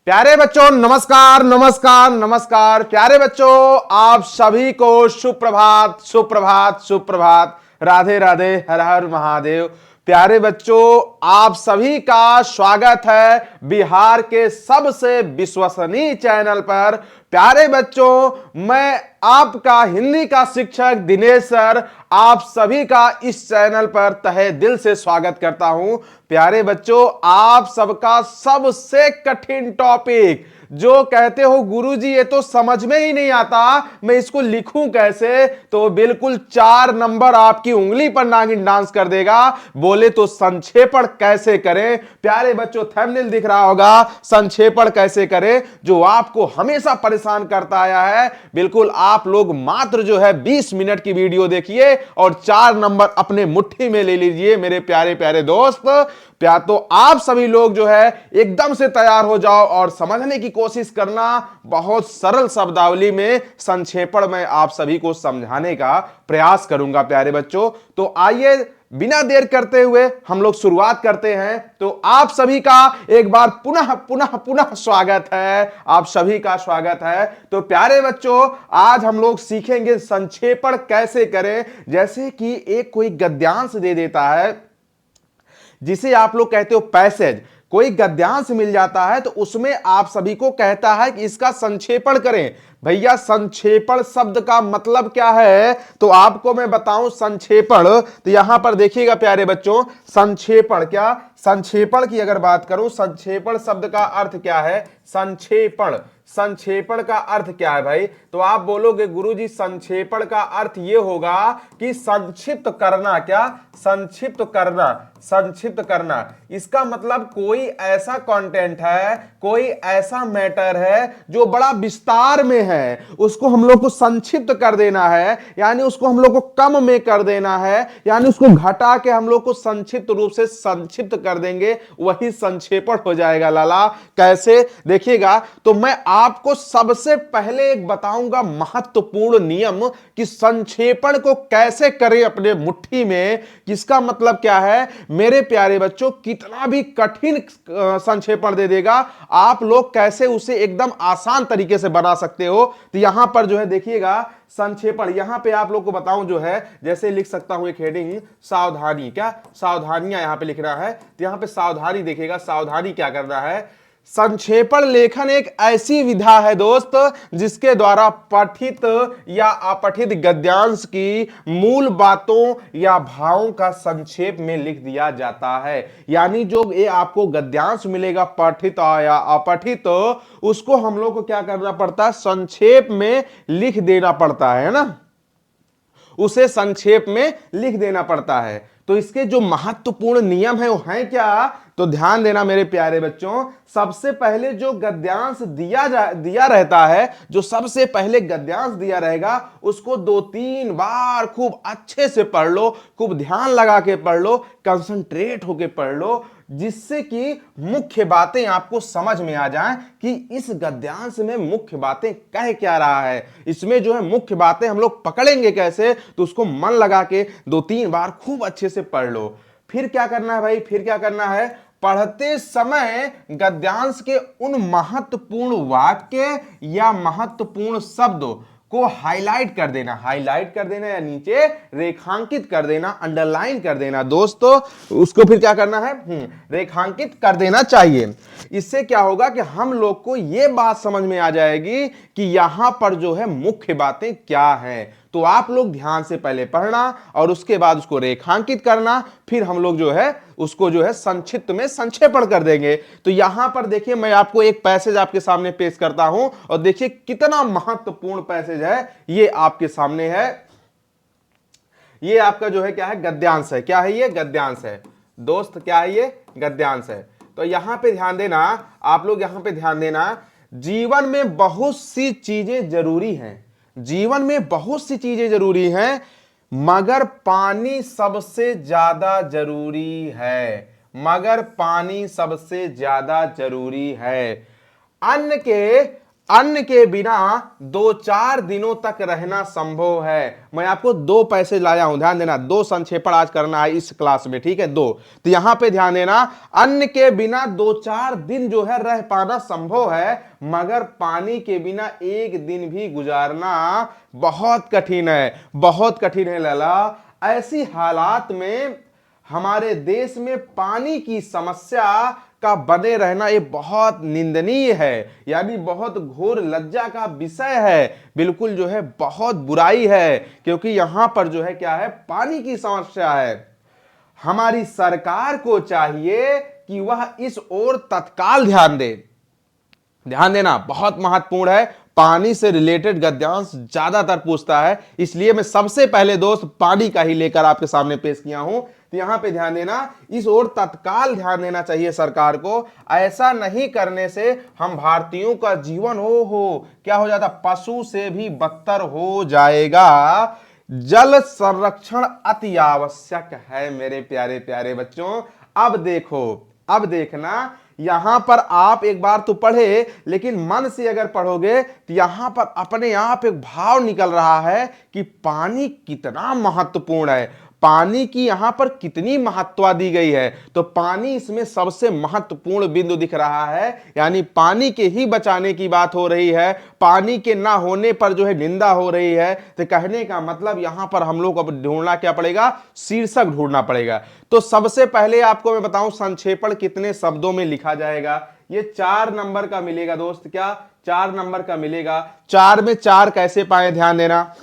प्यारे बच्चों नमस्कार नमस्कार नमस्कार। प्यारे बच्चों आप सभी को सुप्रभात सुप्रभात सुप्रभात। राधे राधे, हर हर महादेव। प्यारे बच्चों आप सभी का स्वागत है बिहार के सबसे विश्वसनीय चैनल पर। प्यारे बच्चों मैं आपका हिंदी का शिक्षक दिनेश सर आप सभी का इस चैनल पर तहे दिल से स्वागत करता हूं। प्यारे बच्चों आप सबका सबसे कठिन टॉपिक जो कहते हो गुरुजी ये तो समझ में ही नहीं आता, मैं इसको लिखूं कैसे, तो बिल्कुल 4 नंबर आपकी उंगली पर नागिन डांस कर देगा। बोले तो संक्षेपण कैसे करें। प्यारे बच्चों थंबनेल दिख रहा होगा, संक्षेपण कैसे करें जो आपको हमेशा परेशान करता आया है। बिल्कुल आप लोग मात्र जो है 20 मिनट की वीडियो देखिए और 4 नंबर अपने मुट्ठी में ले लीजिए मेरे प्यारे प्यारे दोस्त। तो आप सभी लोग जो है एकदम से तैयार हो जाओ और समझने की कोशिश करना। बहुत सरल शब्दावली में संक्षेपण में आप सभी को समझाने का प्रयास करूंगा प्यारे बच्चों। तो आइए बिना देर करते हुए हम लोग शुरुआत करते हैं। तो आप सभी का एक बार पुनः पुनः पुनः स्वागत है, आप सभी का स्वागत है। तो प्यारे बच्चों आज हम लोग सीखेंगे संक्षेपण कैसे करें। जैसे कि एक कोई गद्यांश दे देता है जिसे आप लोग कहते हो पैसेज, कोई गद्यांश मिल जाता है तो उसमें आप सभी को कहता है कि इसका संक्षेपण करें। भैया संक्षेपण शब्द का मतलब क्या है तो आपको मैं बताऊं। संक्षेपण तो यहां पर देखिएगा प्यारे बच्चों, संक्षेपण क्या, संक्षेपण की अगर बात करूं, संक्षेपण शब्द का अर्थ क्या है। संक्षेपण, संक्षेपण का अर्थ क्या है भाई, तो आप बोलोगे गुरुजी संक्षेपण का अर्थ यह होगा कि संक्षिप्त करना। क्या, संक्षिप्त करना, संक्षिप्त करना। इसका मतलब कोई ऐसा कंटेंट है, कोई ऐसा मैटर है जो बड़ा विस्तार में है, उसको हम लोग को संक्षिप्त कर देना है, यानी उसको हम लोग को कम में कर देना है, यानी उसको घटा के हम लोग को संक्षिप्त रूप से संक्षिप्त कर देंगे, वही संक्षेपण हो जाएगा लाला। कैसे देखिएगा, तो मैं आपको सबसे पहले एक बताऊंगा महत्वपूर्ण नियम कि संक्षेपण को कैसे करें अपने मुट्ठी में। किसका मतलब क्या है मेरे प्यारे बच्चों, कितना भी कठिन संक्षेपण दे देगा आप लोग कैसे उसे एकदम आसान तरीके से बना सकते हो। तो यहां पर जो है देखिएगा संक्षेपण, यहां पे आप लोग को बताऊं जो है, जैसे लिख सकता हूं एक हेडिंग सावधानी। क्या, सावधानियां यहां पे लिखना है, तो यहां पे सावधानी देखिएगा, सावधानी क्या करना है। संक्षेपण लेखन एक ऐसी विधा है दोस्त जिसके द्वारा पठित या अपठित गद्यांश की मूल बातों या भावों का संक्षेप में लिख दिया जाता है। यानी जो ये आपको गद्यांश मिलेगा पठित या अपठित, उसको हम लोग को क्या करना पड़ता है, संक्षेप में लिख देना पड़ता है ना, उसे संक्षेप में लिख देना पड़ता है। तो इसके जो महत्वपूर्ण नियम है वो है क्या, तो ध्यान देना मेरे प्यारे बच्चों। सबसे पहले जो गद्यांश दिया रहता है, जो सबसे पहले गद्यांश दिया रहेगा उसको 2-3 बार खूब अच्छे से पढ़ लो, खूब ध्यान लगा के पढ़ लो, कंसंट्रेट होके पढ़ लो, जिससे कि मुख्य बातें आपको समझ में आ जाएं कि इस गद्यांश में मुख्य बातें कह क्या रहा है। इसमें जो है मुख्य बातें हम लोग पकड़ेंगे कैसे, तो उसको मन लगा के 2-3 बार खूब अच्छे से पढ़ लो। फिर क्या करना है भाई, फिर क्या करना है, पढ़ते समय गद्यांश के उन महत्वपूर्ण वाक्य या महत्वपूर्ण शब्दों को हाईलाइट कर देना, हाईलाइट कर देना या नीचे रेखांकित कर देना, अंडरलाइन कर देना दोस्तों। उसको फिर क्या करना है, रेखांकित कर देना चाहिए। इससे क्या होगा कि हम लोग को यह बात समझ में आ जाएगी कि यहां पर जो है मुख्य बातें क्या हैं। तो आप लोग ध्यान से पहले पढ़ना और उसके बाद उसको रेखांकित करना, फिर हम लोग जो है उसको जो है संक्षिप्त में संक्षेपण कर देंगे। तो यहां पर देखिए मैं आपको एक पैसेज आपके सामने पेश करता हूं और देखिए कितना महत्वपूर्ण पैसेज है, ये आपके सामने है। ये आपका जो है क्या है, गद्यांश है। क्या है ये, गद्यांश है दोस्त, क्या है ये, गद्यांश है। तो यहां पे ध्यान देना, आप लोग यहां पे ध्यान देना, जीवन में बहुत सी चीजें जरूरी हैं, जीवन में बहुत सी चीजें जरूरी हैं, मगर पानी सबसे ज्यादा जरूरी है, मगर पानी सबसे ज्यादा जरूरी है। अन्न के अन्न के बिना 2-4 दिनों तक रहना संभव है। मैं आपको 2 पैसे लाया हूं, ध्यान देना, 2 संक्षेपण आज करना है इस क्लास में, ठीक है, 2। तो यहां पे ध्यान देना, अन्न के बिना 2-4 दिन जो है रह पाना संभव है, मगर पानी के बिना 1 दिन भी गुजारना बहुत कठिन है, बहुत कठिन है लाला। ऐसी हालात में हमारे देश में पानी की समस्या का बने रहना ये बहुत निंदनीय है, यानी बहुत घोर लज्जा का विषय है, बिल्कुल जो है बहुत बुराई है, क्योंकि यहां पर जो है क्या है, पानी की समस्या है। हमारी सरकार को चाहिए कि वह इस ओर तत्काल ध्यान दे। ध्यान देना बहुत महत्वपूर्ण है, पानी से रिलेटेड गद्यांश ज्यादातर पूछता है, इसलिए मैं सबसे पहले दोस्त पानी का ही लेकर आपके सामने पेश किया हूं। तो यहां पे ध्यान देना, इस ओर तत्काल ध्यान देना चाहिए सरकार को। ऐसा नहीं करने से हम भारतीयों का जीवन हो क्या हो जाता, पशु से भी बदतर हो जाएगा। जल संरक्षण अति आवश्यक है मेरे प्यारे प्यारे बच्चों। अब देखो, अब देखना, यहां पर आप एक बार तो पढ़े, लेकिन मन से अगर पढ़ोगे तो यहां पर अपने आप एक भाव निकल रहा है कि पानी कितना महत्वपूर्ण है, पानी की यहां पर कितनी महत्ता दी गई है। तो पानी इसमें सबसे महत्वपूर्ण बिंदु दिख रहा है, यानी पानी के ही बचाने की बात हो रही है, पानी के ना होने पर जो है निंदा हो रही है। तो कहने का मतलब यहां पर हम लोग को ढूंढना क्या पड़ेगा, शीर्षक ढूंढना पड़ेगा। तो सबसे पहले आपको मैं बताऊं, संक्षेपण कितने शब्दों में लिखा जाएगा। ये 4 नंबर का मिलेगा दोस्त, क्या 4 नंबर का मिलेगा। 4 में 4 कैसे पाए, ध्यान देना।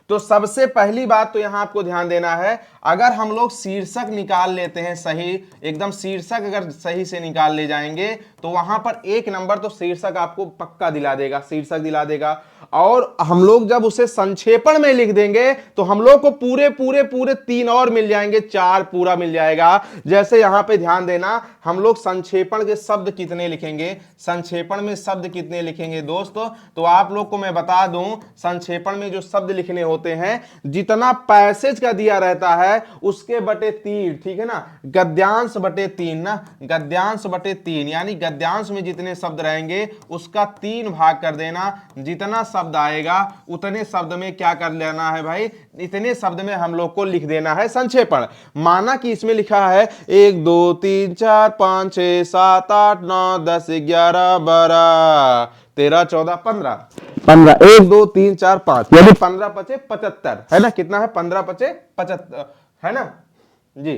तो सबसे पहली बात तो यहां आपको ध्यान देना है, अगर हम लोग शीर्षक निकाल लेते हैं सही, एकदम शीर्षक अगर सही से निकाल ले जाएंगे तो वहां पर 1 नंबर तो शीर्षक आपको पक्का दिला देगा, शीर्षक दिला देगा। और हम लोग जब उसे संक्षेपण में लिख देंगे तो हम लोग को पूरे पूरे पूरे 3 और मिल जाएंगे, 4 पूरा मिल जाएगा। जैसे यहां पे ध्यान देना, हम लोग संक्षेपण के शब्द कितने लिखेंगे, संक्षेपण में शब्द कितने लिखेंगे दोस्तों, तो आप लोग को मैं बता दूं, संक्षेपण में जो शब्द लिखने होते हैं, जितना पैसेज का दिया रहता है उसके बटे 3, ठीक है ना, गद्यांश बटे 3 ना, गद्यांश बटे 3, यानी गद्यांश में जितने शब्द रहेंगे उसका 3 भाग कर देना। जितना शब्द आएगा उतने शब्द में क्या कर लेना है भाई, इतने शब्द में हम लोग को लिख देना है संक्षेपण। माना कि इसमें लिखा है 1 2 3 4 5 6 7 8 9 10 11 12 13 14 15 1 2 3 4 5, यानी 15 पचे 75 है ना, कितना है, 15 पचे 75 है ना जी,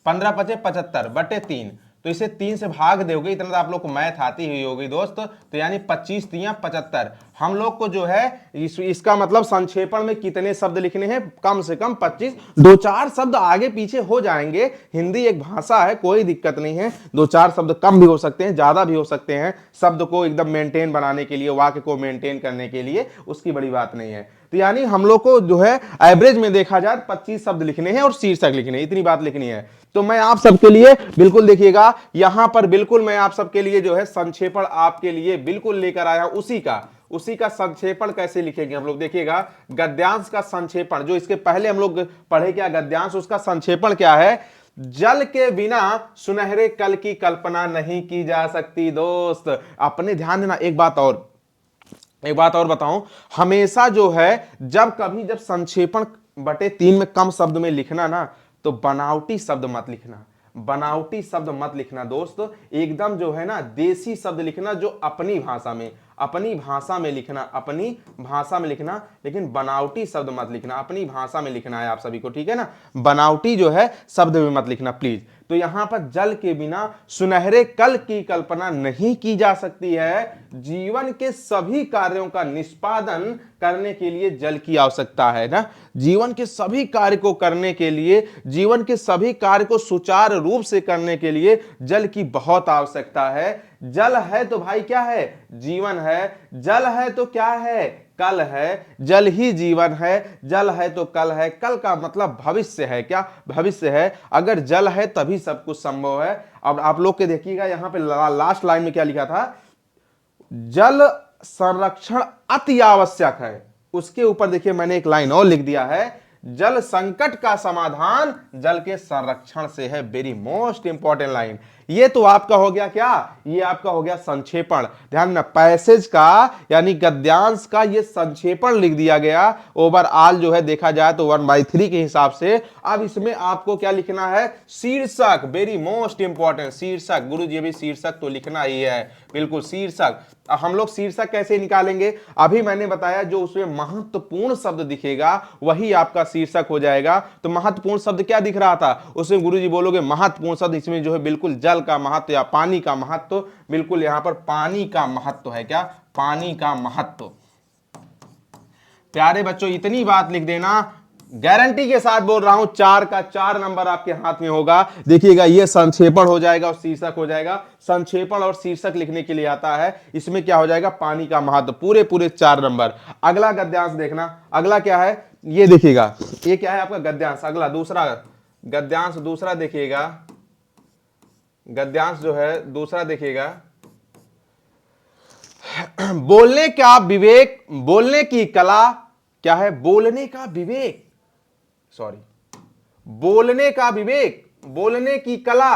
15 पचे 75 बटे 3। तो इसे 3 से भाग दोगे, इतना तो आप लोग को मैथ आती हुई होगी दोस्त, तो यानी 25 3 75। हम लोग को जो है इसका मतलब संक्षेपण में कितने शब्द लिखने हैं, कम से कम 25। 2-4 शब्द आगे पीछे हो जाएंगे, हिंदी एक भाषा है, कोई दिक्कत नहीं है, 2-4 शब्द कम भी हो सकते हैं, ज्यादा भी हो सकते हैं, शब्द को एकदम मेंटेन बनाने के लिए, वाक्य को मेंटेन करने के लिए, उसकी बड़ी बात नहीं है। तो यानी हम लोग को जो है एवरेज में देखा जाए 25 शब्द लिखने हैं और शीर्षक लिखने हैं, इतनी बात लिखनी है। तो मैं आप सबके लिए बिल्कुल देखिएगा, यहां पर बिल्कुल मैं आप सबके लिए जो है संक्षेपण आपके लिए बिल्कुल लेकर आया हूं, उसी का संक्षेपण कैसे लिखेंगे हम लोग, देखिएगा। गद्यांश का संक्षेपण, जो इसके पहले हम लोग पढ़े क्या गद्यांश, उसका संक्षेपण क्या है, जल के बिना सुनहरे कल की कल्पना नहीं की जा सकती दोस्त। अपने ध्यान देना, एक बात और बताऊं, हमेशा जो है जब संक्षेपण बटे 3 में कम शब्द में लिखना ना, तो बनावटी शब्द मत लिखना, बनावटी शब्द मत लिखना दोस्त, एकदम जो है ना देसी शब्द लिखना, जो अपनी भाषा में लिखना, अपनी भाषा में लिखना, लेकिन बनावटी शब्द मत लिखना, अपनी भाषा में लिखना है आप सभी को, ठीक है ना, बनावटी जो है शब्द में मत लिखना प्लीज। तो यहां पर जल के बिना सुनहरे कल की कल्पना नहीं की जा सकती है। जीवन के सभी कार्यों का निष्पादन करने के लिए जल की आवश्यकता है ना, जीवन के सभी कार्य को करने के लिए, जीवन के सभी कार्य को सुचारू रूप से करने के लिए जल की बहुत आवश्यकता है। जल है तो भाई क्या है, जीवन है, जल है तो क्या है, कल है, जल ही जीवन है, जल है तो कल है, कल का मतलब भविष्य है, क्या भविष्य है, अगर जल है तभी सब कुछ संभव है। अब आप लोग के देखिएगा यहां पे लास्ट लाइन में क्या लिखा था, जल संरक्षण अति आवश्यक है, उसके ऊपर देखिए मैंने एक लाइन और लिख दिया है, जल संकट का समाधान जल के संरक्षण से है, वेरी मोस्ट इंपॉर्टेंट लाइन। ये तो आपका हो गया क्या, ये आपका हो गया संक्षेपण। ध्यान ना, पैसेज का यानी गद्यांश का ये संक्षेपण लिख दिया गया। ओवरऑल जो है देखा जाए तो 1/3 के हिसाब से। अब इसमें आपको क्या लिखना है, शीर्षक, वेरी मोस्ट इंपॉर्टेंट शीर्षक। गुरु जी भी शीर्षक तो लिखना ही है, बिल्कुल शीर्षक। हम लोग शीर्षक कैसे निकालेंगे, अभी मैंने बताया जो उसमें महत्वपूर्ण शब्द दिखेगा वही आपका शीर्षक हो जाएगा। तो महत्वपूर्ण शब्द क्या दिख रहा था, उसमें गुरुजी बोलोगे महत्वपूर्ण शब्द, इसमें जो है बिल्कुल जल का महत्व या पानी का महत्व, बिल्कुल यहां पर पानी का महत्व है। क्या, पानी का महत्व। प्यारे बच्चों इतनी बात लिख देना, गारंटी के साथ बोल रहा हूं 4 का 4 नंबर आपके हाथ में होगा। देखिएगा ये संक्षेपण हो जाएगा और शीर्षक हो जाएगा। संक्षेपण और शीर्षक लिखने के लिए आता है, इसमें क्या हो जाएगा, पानी का महत्व, पूरे पूरे 4 नंबर। अगला गद्यांश देखना, अगला क्या है ये देखिएगा, ये क्या है आपका गद्यांश। अगला दूसरा गद्यांश, दूसरा देखिएगा, गद्यांश जो है दूसरा देखिएगा, बोलने का विवेक, बोलने की कला। क्या है, बोलने का विवेक, सॉरी, बोलने का विवेक, बोलने की कला,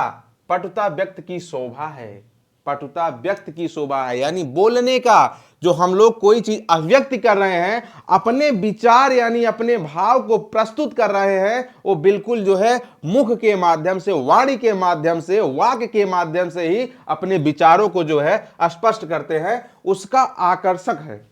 पटुता व्यक्त की शोभा है, पटुता व्यक्त की शोभा है। यानी बोलने का, जो हम लोग कोई चीज अभिव्यक्त कर रहे हैं, अपने विचार यानी अपने भाव को प्रस्तुत कर रहे हैं, वो बिल्कुल जो है मुख के माध्यम से, वाणी के माध्यम से, वाक्य के माध्यम से ही अपने विचारों को जो है स्पष्ट करते हैं, उसका आकर्षक है।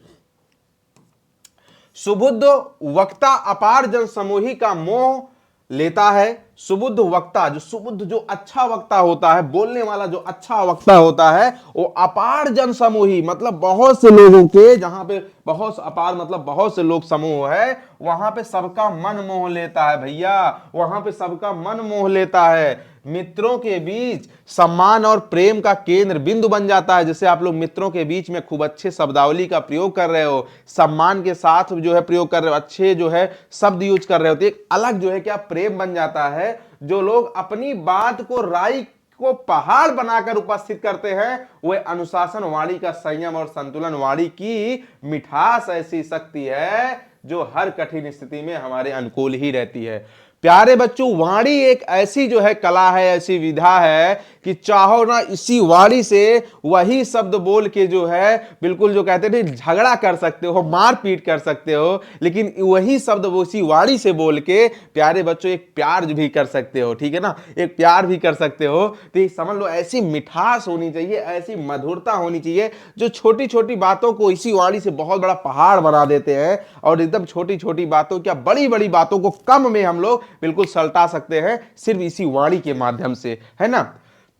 सुबुद्ध वक्ता अपार जन समूही का मोह लेता है। सुबुद्ध वक्ता, जो सुबुद्ध, जो अच्छा वक्ता होता है, बोलने वाला जो अच्छा वक्ता होता है, वो अपार जन समूही मतलब बहुत से लोगों के, जहां पे बहुत अपार मतलब बहुत से लोग समूह है, वहां पे सबका मन मोह लेता है भैया, वहां पे सबका मन मोह लेता है। मित्रों के बीच सम्मान और प्रेम का केंद्र बिंदु बन जाता है। जैसे आप लोग मित्रों के बीच में खूब अच्छे शब्दावली का प्रयोग कर रहे हो, सम्मान के साथ जो है प्रयोग कर रहे हो, अच्छे जो है शब्द यूज कर रहे हो, तो एक अलग जो है क्या प्रेम बन जाता है। जो लोग अपनी बात को, राय को पहाड़ बनाकर उपस्थित करते हैं, वह अनुशासन वाणी का संयम और संतुलन वाणी की मिठास ऐसी शक्ति है जो हर कठिन स्थिति में हमारे अनुकूल ही रहती है। प्यारे बच्चों, वाणी एक ऐसी जो है कला है, ऐसी विधा है कि चाहो ना इसी वाणी से वही शब्द बोल के जो है बिल्कुल जो कहते थे झगड़ा कर सकते हो, मारपीट कर सकते हो, लेकिन वही शब्द उसी वाणी से बोल के प्यारे बच्चों एक प्यार भी कर सकते हो। ठीक है ना, एक प्यार भी कर सकते हो। तो ये समझ लो, ऐसी मिठास होनी चाहिए, ऐसी मधुरता होनी चाहिए, जो छोटी छोटी बातों को इसी वाणी से बहुत बड़ा पहाड़ बना देते हैं, और एकदम छोटी छोटी बातों, क्या बड़ी बड़ी बातों को कम में हम लोग बिल्कुल सलटा सकते हैं, सिर्फ इसी वाणी के माध्यम से, है ना।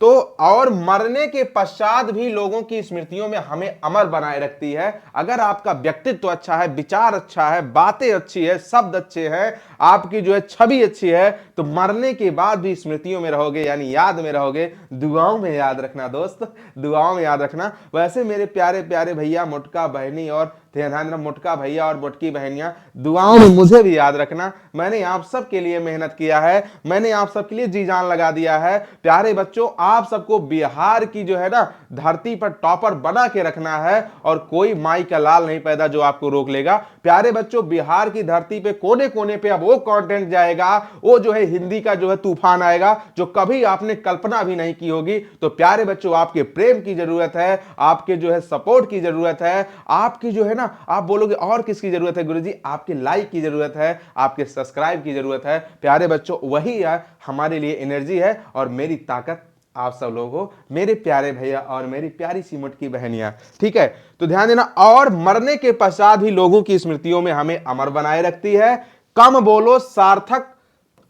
तो और मरने के पश्चात भी लोगों की स्मृतियों में हमें अमर बनाए रखती है। अगर आपका व्यक्तित्व अच्छा है, विचार अच्छा है, बातें अच्छी है, शब्द अच्छे हैं, आपकी जो है छवि अच्छी है, तो मरने के बाद भी स्मृतियों में रहोगे, यानी याद में रहोगे। दुआओं में याद रखना दोस्त, दुआओं में याद रखना। वैसे मेरे प्यारे प्यारे भैया, मोटका बहनी और ध्यान, मोटका भैया और मोटकी बहनियां, दुआओं में मुझे भी याद रखना। मैंने आप सब के लिए मेहनत किया है, मैंने आप सब के लिए जी जान लगा दिया है। प्यारे बच्चों, आप सबको बिहार की जो है ना धरती पर टॉपर बना के रखना है, और कोई माई का लाल नहीं पैदा जो आपको रोक लेगा। प्यारे बच्चों, बिहार की धरती पे कोने कोने पे अब वो कंटेंट जाएगा, वो जो है हिंदी का जो है तूफान आएगा, जो कभी आपने कल्पना भी नहीं की होगी। तो प्यारे बच्चों, आपके प्रेम की जरूरत है, आपके जो है सपोर्ट की जरूरत है, आपकी जो है ना, आप बोलोगे और किसकी जरूरत है गुरुजी, आपके लाइक की जरूरत है, आपके सब्सक्राइब की जरूरत है। प्यारे बच्चों, वही है हमारे लिए एनर्जी है, और मेरी ताकत आप सब लोगों, मेरे प्यारे भैया और मेरी प्यारी सी मुटकी बहनियां। ठीक है, तो ध्यान देना। और मरने के पश्चात भी लोगों की स्मृतियों में हमें अमर बनाए रखती है। कम बोलो, सार्थक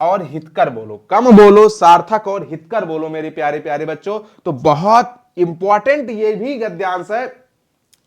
और हितकर बोलो, कम बोलो, सार्थक और हितकर बोलो मेरे प्यारे प्यारे बच्चों। तो बहुत इंपॉर्टेंट ये भी गद्यांश है।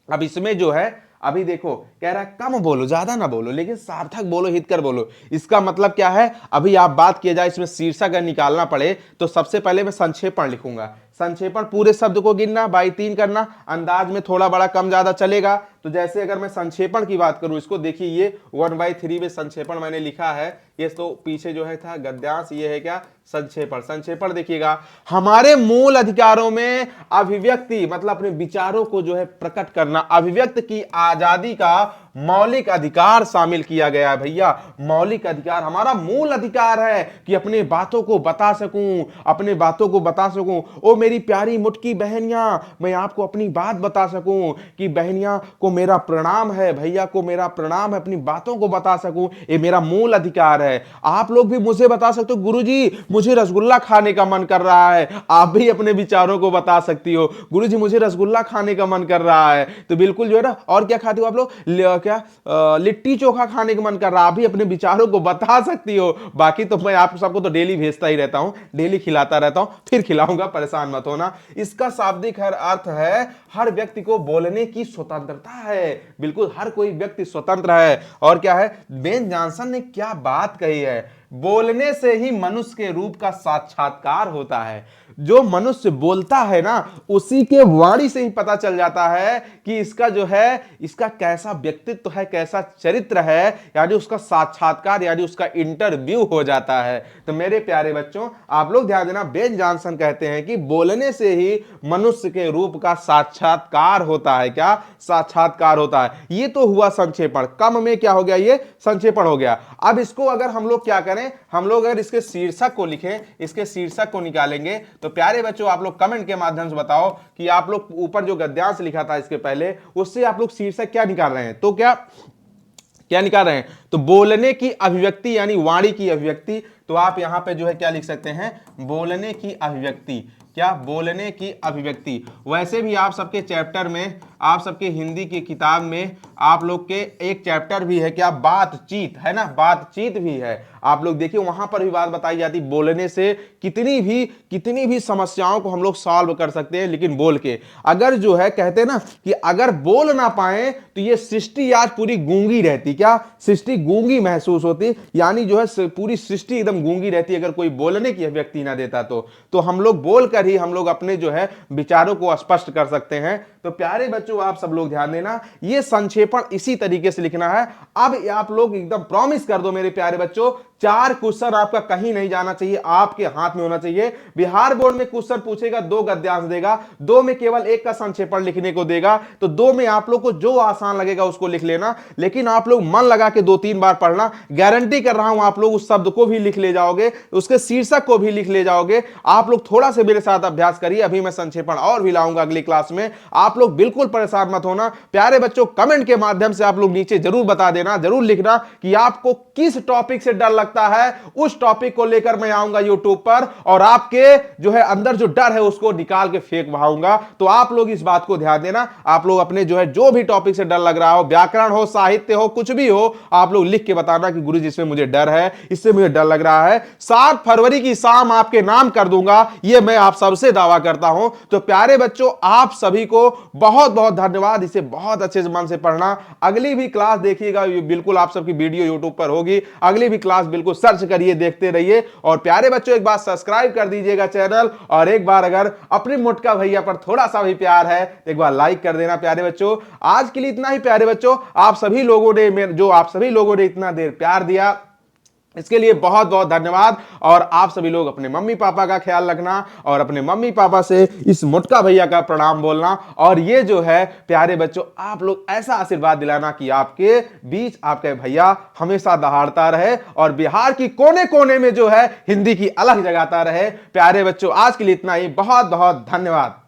अब इसमें जो है, अभी देखो कह रहा है कम बोलो, ज्यादा ना बोलो, लेकिन सार्थक बोलो, हितकर बोलो। इसका मतलब क्या है, अभी आप बात किया जाए इसमें शीर्षक अगर निकालना पड़े तो सबसे पहले मैं संक्षेपण लिखूंगा। संक्षेपण पूरे शब्द को गिनना, बाई 3 करना, अंदाज में थोड़ा बड़ा कम ज्यादा चलेगा। तो जैसे अगर मैं संक्षेपण की बात करूं, इसको देखिए, ये 1/3 में संक्षेपण मैंने लिखा है, ये तो पीछे जो है था गद्यांश, ये है क्या, संक्षेपण। संक्षेपण देखिएगा, हमारे मूल अधिकारों में अभिव्यक्ति मतलब अपने विचारों को जो है प्रकट करना, अभिव्यक्ति की आजादी का मौलिक अधिकार शामिल किया गया है। भैया मौलिक अधिकार, हमारा मूल अधिकार है कि अपने बातों को बता सकूं, अपने बातों को बता सकूं। ओ मेरी प्यारी मुटकी बहनियां, मैं आपको अपनी बात बता सकूं कि बहनियां को मेरा प्रणाम है, भैया को मेरा प्रणाम है, अपनी बातों को बता सकूं, ये मेरा मूल अधिकार है। आप लोग भी मुझे बता सकते हो, गुरुजी मुझे रसगुल्ला खाने का मन कर रहा है, आप भी अपने विचारों को बता सकती हो, गुरुजी मुझे रसगुल्ला खाने का मन कर रहा है, तो बिल्कुल जो है ना। और क्या खाते हो आप लोग, क्या लिट्टी चोखा खाने का मन कर रहा है, आप भी अपने विचारों को बता सकती हो। बाकी तो मैं आप सबको तो डेली भेजता ही रहता हूं, डेली खिलाता रहता हूं, फिर खिलाऊंगा, परेशान मत होना। इसका शाब्दिक अर्थ है हर व्यक्ति को बोलने की स्वतंत्रता है, बिल्कुल हर कोई व्यक्ति स्वतंत्र है। और क्या है, बेन जॉनसन ने क्या बात कही है, बोलने से ही मनुष्य के रूप का साक्षात्कार होता है। जो मनुष्य बोलता है ना, उसी के वाणी से ही पता चल जाता है कि इसका जो है, इसका कैसा व्यक्तित्व है, कैसा चरित्र है, यानी उसका साक्षात्कार, यानी उसका इंटरव्यू हो जाता है। तो मेरे प्यारे बच्चों, आप लोग ध्यान देना, बेन जॉनसन कहते हैं कि बोलने से ही मनुष्य के रूप का साक्षात्कार होता है। क्या साक्षात्कार होता है। ये तो हुआ संक्षेपण, कम में क्या हो गया, ये संक्षेपण हो गया। अब इसको अगर हम लोग क्या करें, हम लोग अगर इसके शीर्षक को लिखें, इसके शीर्षक को निकालेंगे, तो प्यारे बच्चों आप लोग कमेंट के माध्यम से बताओ कि आप लोग ऊपर जो गद्यांश लिखा था इसके पहले, उससे आप लोग शीर्षक क्या निकाल रहे हैं। तो क्या निकाल रहे हैं, तो बोलने की अभिव्यक्ति यानी वाणी की अभिव्यक्ति। तो आप यहां पे जो है क्या लिख सकते हैं, बोलने की अभिव्यक्ति। क्या, बोलने की अभिव्यक्ति। वैसे भी आप सबके चैप्टर में, आप सबके हिंदी की किताब में आप लोग के एक चैप्टर भी है, क्या, बातचीत, है ना, बातचीत भी है। आप लोग देखिए वहां पर भी बात बताई जाती, बोलने से कितनी भी समस्याओं को हम लोग सॉल्व कर सकते हैं, लेकिन बोल के। अगर जो है कहते हैं ना कि अगर बोल ना पाए तो ये सृष्टि आज पूरी गूंगी रहती। क्या, सृष्टि गूंगी महसूस होती, यानी जो है पूरी सृष्टि एकदम गूंगी रहती अगर कोई बोलने की अभिव्यक्ति ना देता। तो हम लोग बोलकर ही हम लोग अपने जो है विचारों को स्पष्ट कर सकते हैं। तो प्यारे बच्चों आप सब लोग ध्यान देना, ये संक्षेपण इसी तरीके से लिखना है। अब आप लोग एकदम प्रॉमिस कर दो मेरे प्यारे बच्चों, 4 क्वेश्चन आपका कहीं नहीं जाना चाहिए, आपके हाथ में होना चाहिए। बिहार बोर्ड में क्वेश्चन पूछेगा, 2 गद्यांश देगा, 2 में केवल 1 का संक्षेपण लिखने को देगा, तो 2 में आप लोग को जो आसान लगेगा उसको लिख लेना। लेकिन आप लोग मन लगा के 2-3 बार पढ़ना, गारंटी कर रहा हूं आप लोग उस शब्द को भी लिख ले जाओगे, उसके शीर्षक को भी लिख ले जाओगे। आप लोग थोड़ा से मेरे साथ अभ्यास करिए, अभी मैं संक्षेपण और भी लाऊंगा अगली क्लास में। आप लोग बिल्कुल परेशान मत होना। प्यारे बच्चों कमेंट के माध्यम से आप लोग नीचे जरूर बता देना, जरूर लिखना कि आपको किस टॉपिक से डर लगता है। उस टॉपिक को लेकर मैं आऊंगा यूट्यूब पर और आपके जो है अंदर जो डर है उसको निकाल के फेंक बहाऊंगा। तो आप लोग इस बात को ध्यान देना, आप लोग अपने जो है जो भी टॉपिक से डर लग रहा हो, व्याकरण हो, साहित्य हो, कुछ भी हो, आप लोग लिख के बताना कि गुरुजी इसमें मुझे डर है, इससे मुझे डर लग रहा है। 7 फरवरी की शाम आपके नाम कर दूंगा, यह मैं आप सबसे दावा करता हूं। तो प्यारे बच्चों आप सभी को बहुत बहुत धन्यवाद, इसे बहुत अच्छे से मन से पढ़ना। अगली भी क्लास देखिएगा, बिल्कुल आप सबकी वीडियो यूट्यूब पर होगी, अगली भी क्लास बिल्कुल सर्च करिए, देखते रहिए। और प्यारे बच्चों एक बार सब्सक्राइब कर दीजिएगा चैनल, और एक बार अगर अपने मोटका भैया पर थोड़ा सा भी प्यार है तो एक बार लाइक कर देना। प्यारे बच्चों आज के लिए इतना ही। प्यारे बच्चों आप सभी लोगों ने इतना देर प्यार दिया, इसके लिए बहुत बहुत धन्यवाद। और आप सभी लोग अपने मम्मी पापा का ख्याल रखना और अपने मम्मी पापा से इस मोटका भैया का प्रणाम बोलना। और ये जो है प्यारे बच्चों आप लोग ऐसा आशीर्वाद दिलाना कि आपके बीच आपके भैया हमेशा दहाड़ता रहे और बिहार की कोने कोने में जो है हिंदी की अलग जगाता रहे। प्यारे बच्चों आज के लिए इतना ही, बहुत बहुत धन्यवाद।